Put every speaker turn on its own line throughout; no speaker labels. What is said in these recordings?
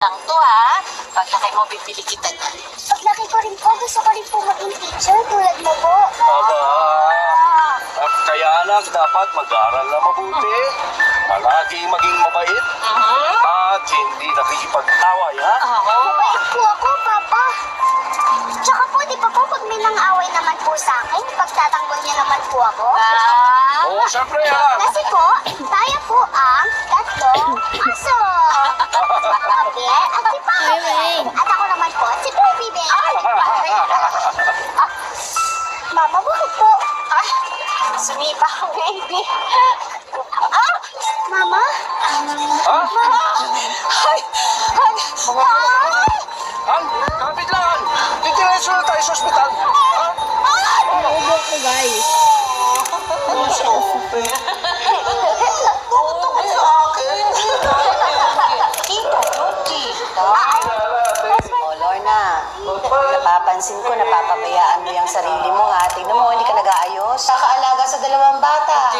Lang to ha. Paglaki mo, bibili kita niyan.
Paglaki ko rin po, gusto ko rin po maging teacher tulad mo po.
At kaya anak, dapat mag-aaral na mabuti. Palagi maging mabait. At hindi nakikipag-away, ha?
Mabait po ako, Papa. Tsaka po, di ba po, pag may nang-away naman po sa akin, pagtatanggol niya naman po ako.
Oo, syempre, anak.
Kasi po, tayo po ang tatlong aso. Papi at si Papi. At ako naman po, si Baby Bear. Mama, bakit po?
Ay, sumipa ang baby.
Mama?
Ha?
Ay, ay,
Han, kapit lang. Didiretso na tayo sa ospital. Ha?
Naubo ko, guys.
Tutok sa akin. Tita, tita.
Oh, Lorna, napapansin ko, napapabayaan mo yung sarili mo, ha? Tignan mo, hindi ka nag-aayos. Kakaalaga sa dalawang bata.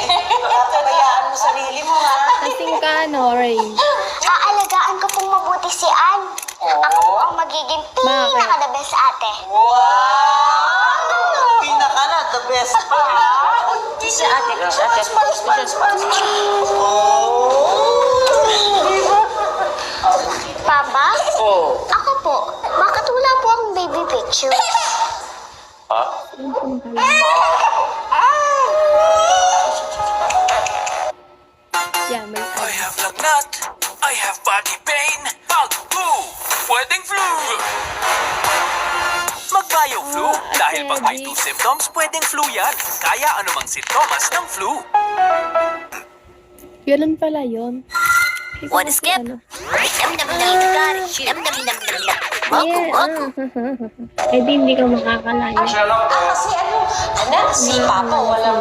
Napapabayaan mo sarili mo, ha?
Kasing ka, no, Ray?
Aalagaan ko pong mabuti si Ann. Ako po ang magiging pinaka-the best ate.
Pinaka na, the best pa.
Si ate,
Papa?
Oo.
Ako po. Bakit wala po ang baby picture?
Ha?
Yeah, may
I have lagnat, I have body pain, bug flu, pwedeng flu. Mag-BioFlu, dahil pag may 2 symptoms, pwedeng flu yan. Kaya anumang sintomas ng flu.
Ganun pala yun.
What a skip.
Ano?
Dum dum dum got it. Dum dum dum dum dum.
Eh, di hindi ka makakalayo.
Kasi ano, anak, si Papa wala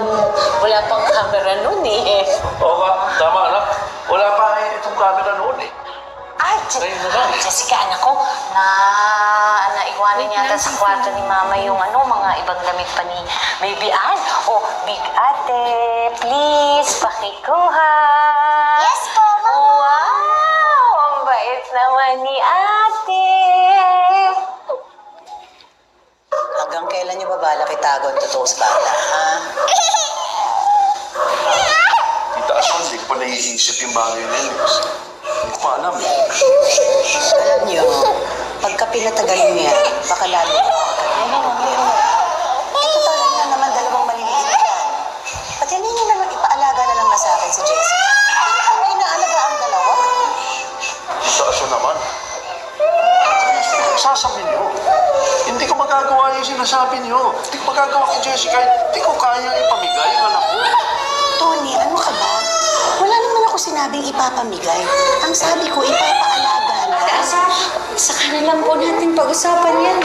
pang camera nun eh.
Oo nga, tama anak. Wala pa itong camera noon eh.
Ay,
Ngayon na lang eh.
Jessica, anak ko, naiwanan yata sa kwarto ni Mama yung mga ibang damit pa ni Baby Ann. Oh, Big Ate, please, pakikuha.
Yes po, Mama.
Wow, ang bait naman ni Ate.
Hanggang kailan niyo ba balak itago ang totoo sa bata, ha?
Tita Aswan, hindi ko pa naiisip yung bagay na yun. Hindi ko pa alam eh.
Alam niyo, pagka pinatagal niyo yan, baka lalo ito talaga naman dalawang maliliit yan. Pati hindi niyo naman ipaalaga na lang na sa akin si Jessica. Hindi ko na inaalaga ang dalawa.
Tita Aswan naman. Sasabihin niyo. Hindi ko magagawa yung sinasabi niyo. Hindi ko magagawa kay Jessica. Hindi ko kaya ipamigay ang anak ko.
Tony, ano ka ba? Wala naman ako sinabing ipapamigay. Ang sabi ko, ipapaalaga na.
Saka na lang po natin pag-usapan yan.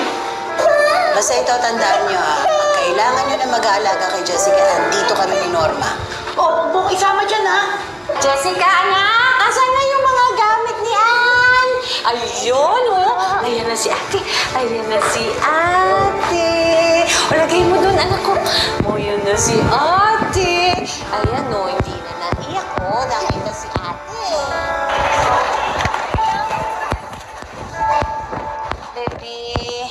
Basta ito, tandaan nyo ha. Pag kailangan nyo na mag-aalaga kay Jessica, andito kami ni Norma.
Oo, isama dyan ha. Jessica, anak! Asan na yung mga gamit ni Ann? Ayun, oh. Ayan na si ate. Ayan na si ate. O, lagay mo doon, anak ko. O, yun na si ate. Ayan, oh, hindi na naiyak, oh. Dahil na si ate.
Baby.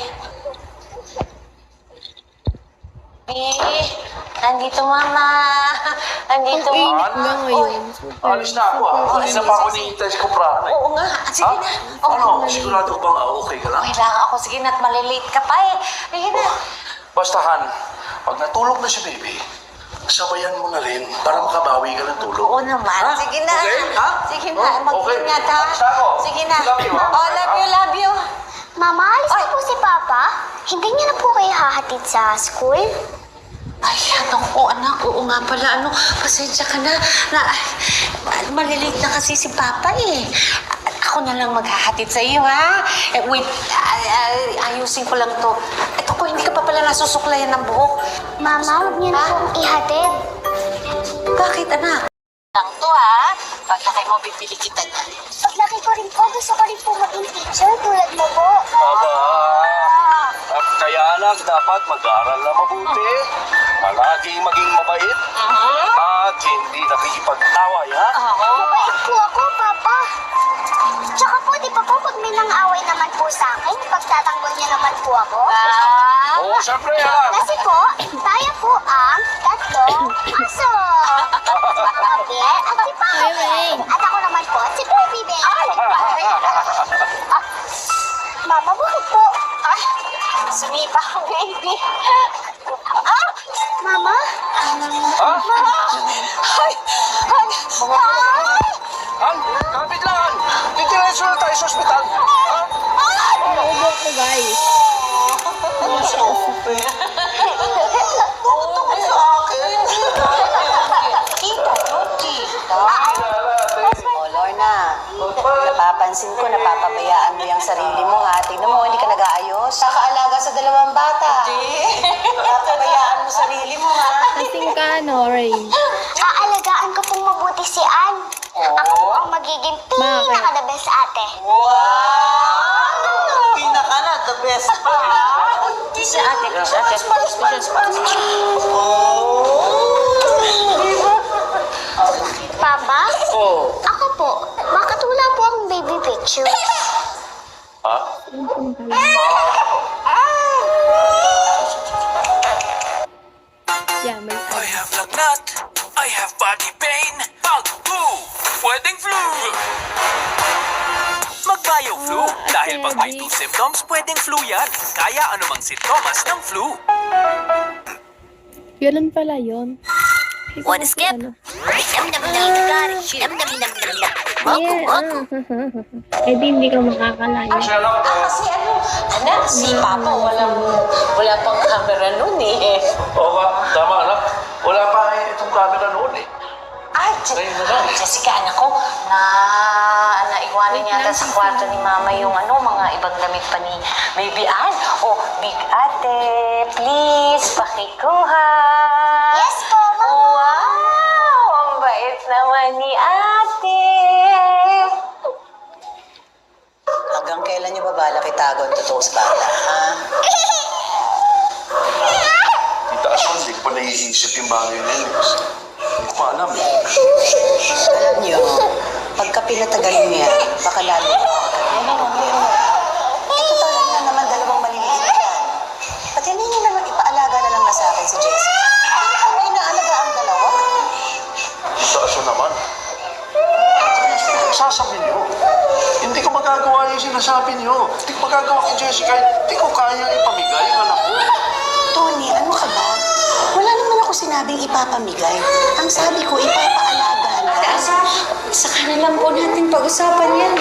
Baby. Nandito, Mama. Nandito,
Ang init
Mama.
na ngayon. Super,
Alis na ako ah. Alis na pa ako ni Ita si Kuprana.
Oo nga. Sige
Ha?
na.
Ano? Sigurado ko bang okay ka lang?
Okay lang ako. Sige na at malilate ka pa eh. Sige na.
Basta Han, pag natulog na si baby, sabayan mo na rin para makabawi ka ng tulog.
Oo naman. Sige na.
Okay? Ha?
Sige na.
Okay.
Mag-ingat ha.
Basta ako.
Sige na.
Love you, ha?
Oh, love you, love you.
Mama, alis na po si Papa. Hindi niya na po kayo hahatid sa school?
Ay, anak. Oo nga pala. Pasensya ka na. Malilate na kasi si Papa eh. Ako na lang maghahatid sa iyo, ha? Wait, ayusin ko lang to. Ito ko, hindi ka pa pala nasusuklayan ng buhok.
Mama, huwag niyo na pong ihatid.
Bakit, anak? Lang to, ha? Paglaki mo, bibili kita niyan.
Paglaki ko rin po, gusto ko rin po maging teacher tulad mo po.
At kaya anak, dapat mag-aaral na mabuti. Palagi maging mabait. At hindi nakikipag-away, ha?
Mabait po ako, Papa. Tsaka po, di ba po, po sa akin? Pagtatanggol niya naman po ako?
Oo, syempre alam.
Kasi po, tayo po ang tatlong aso. Mabel at si Papa Bear. At ako naman po, si Baby Bear. Mama, bakit po? Ay, sumipa ang baby. Ah! Mama?
Ha?
Ay! Ay! Ay!
Han, kapit lang, Han. Didiretso na tayo sa ospital. Ha?
Naubo ko, guys.
Tita, yun, tita. Oh, Lorna, napapansin ko, napapabayaan mo yung sarili mo, ha? Tignan mo, hindi ka nag-aayos. Kakaalaga sa dalawang bata. Napapabayaan mo sarili mo, ha?
Kasing ka, Noray.
Aalagaan ko pong mabuti si Ann. Ako po ang magiging pinaka-the best ate.
Pinaka na, the best pa.
Si ate,
Papa?
Oo.
Ako po. Bakit wala po ang baby picture?
Ha?
Yeah, may
I have lagnat. I have body pain. Pag flu. Pwedeng flu. Mag-bio flu. Dahil pag may 2 symptoms, pwedeng flu yan. Kaya anumang sintomas ng flu.
Ganun pala yun.
Wanna skip?
Ano?
Yum, yum, yum, got it. Yum, yum, yum, yum, yum.
Eh di hindi ka makakalayo.
Kasi alam ko.
Kasi anak, si Papa wala pang camera nun eh.
Oo nga, tama anak. Wala pa itong camera noon eh.
Ay,
Ngayon na lang.
Jessica, anak ko, naiwanan yata sa kwarto ni Mama yung mga ibang damit pa ni Baby Ann. Oh, Big Ate, please, pakikuha.
Yes po, Mama.
Wow, ang bait naman ni Ate.
Hanggang kailan niyo ba balak itago ang totoo sa bata, ha?
Tita Aswan, hindi ko pa naiisip yung bagay na yun. Hindi ko pa alam eh.
Alam niyo, pagka pinatagal niyo yan, baka lalo. Totoo lang naman dalawang maliliit yan. Pati hindi niyo naman ipaalaga na lang na sa akin si Jessie. Hindi ko may inaalaga ang dalawa.
Tita Aswan naman. Sasabihin niyo. Hindi ko magagawa yung sinasabi niyo. Hindi ko magagawa kay Jessica. Hindi ko kaya ipamigay ang anak ko.
Tony, ano ka ba? Wala naman ako sinabing ipapamigay. Ang sabi ko, ipapaalaga na.
Saka na lang po natin pag-usapan yan.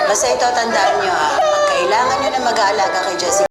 Basta ito, tandaan niyo ha. Pag kailangan niyo na mag-aalaga kay Jessica,